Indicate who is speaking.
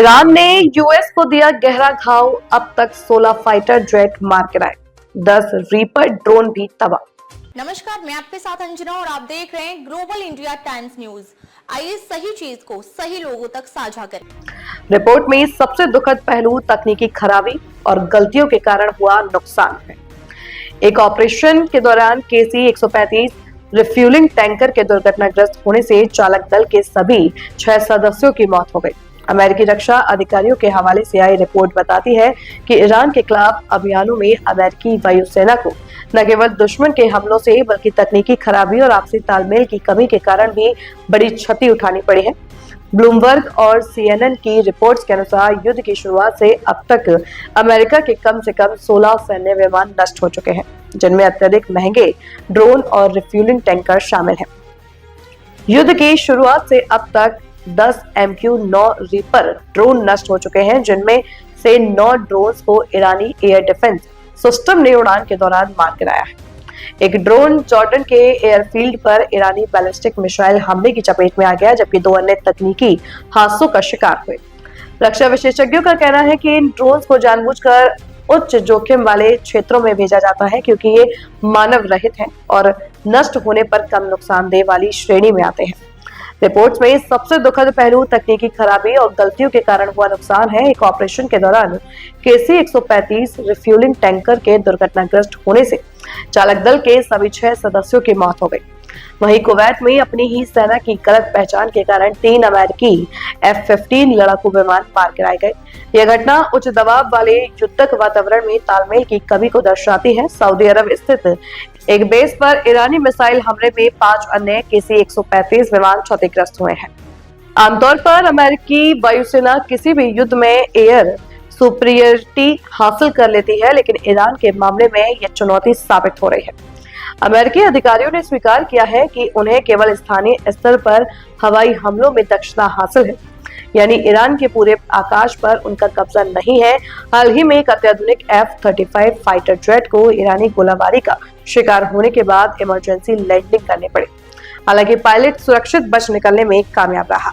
Speaker 1: Iran ने US को दिया गहरा घाव, अब तक 16 फाइटर जेट मार गिराए, 10 रीपर ड्रोन भी तबाह।
Speaker 2: नमस्कार, मैं आपके साथ अंजना और आप देख रहे हैं ग्लोबल इंडिया टाइम्स न्यूज। आइए सही चीज को सही लोगों तक साझा करें।
Speaker 1: रिपोर्ट में सबसे दुखद पहलू तकनीकी खराबी और गलतियों के कारण हुआ नुकसान है। एक ऑपरेशन के दौरान KC-135 रिफ्यूलिंग टैंकर के दुर्घटनाग्रस्त होने से चालक दल के सभी 6 सदस्यों की मौत हो गई। अमेरिकी रक्षा अधिकारियों के हवाले से आई रिपोर्ट बताती है कि ईरान के खिलाफ अभियानों में अमेरिकी वायुसेना को न केवल दुश्मन के हमलों से बल्कि तकनीकी खराबी और आपसी तालमेल की कमी के कारण भी बड़ी क्षति उठानी पड़ी है। ब्लूमबर्ग और CNN की रिपोर्ट्स के अनुसार युद्ध की शुरुआत से अब तक अमेरिका के कम से कम 16 सैन्य विमान नष्ट हो चुके हैं, जिनमें अत्यधिक महंगे ड्रोन और रिफ्यूलिंग टैंकर शामिल हैं। युद्ध की शुरुआत से अब तक 10 MQ-9 रीपर ड्रोन नष्ट हो चुके हैं, जिनमें से 9 ड्रोन्स को ईरानी एयर डिफेंस सिस्टम ने उड़ान के दौरान मार गिराया है। एक ड्रोन जॉर्डन के एयरफील्ड पर ईरानी बैलिस्टिक मिसाइल हमले की चपेट में आ गया, जबकि 2 अन्य तकनीकी हादसों का शिकार हुए। रक्षा विशेषज्ञों का कहना है कि इन ड्रोन्स को जानबूझकर उच्च जोखिम वाले क्षेत्रों में भेजा जाता है, क्योंकि ये मानव रहित हैं और नष्ट होने पर कम नुकसानदेह वाली श्रेणी में आते हैं। रिपोर्ट्स में सबसे दुखद पहलू तकनीकी खराबी और गलतियों के कारण हुआ नुकसान है। एक ऑपरेशन के दौरान KC-135 रिफ्यूलिंग टैंकर के दुर्घटनाग्रस्त होने से चालक दल के सभी 6 सदस्यों की मौत हो गई। वहीं कुवैत में अपनी ही सेना की गलत पहचान के कारण 3 अमेरिकी F-15 लड़ाकू विमान मार गिराए गए। यह घटना उच्च दबाव वाले युद्धक वातावरण में तालमेल की कमी को दर्शाती है। सऊदी अरब स्थित एक बेस पर ईरानी मिसाइल हमले में 5 अन्य KC-135 विमान क्षतिग्रस्त हुए हैं। आमतौर पर अमेरिकी वायुसेना किसी भी युद्ध में एयर सुपीरियरिटी हासिल कर लेती है, लेकिन ईरान के मामले में यह चुनौती साबित हो रही है। अमेरिकी अधिकारियों ने स्वीकार किया है कि उन्हें केवल स्थानीय स्तर पर हवाई हमलों में दक्षता हासिल है, यानी ईरान के पूरे आकाश पर उनका कब्जा नहीं है। हाल ही में एक अत्याधुनिक F-35 फाइटर जेट को ईरानी गोलाबारी का शिकार होने के बाद इमरजेंसी लैंडिंग करनी पड़ी। हालांकि पायलट सुरक्षित बच निकलने में कामयाब रहा।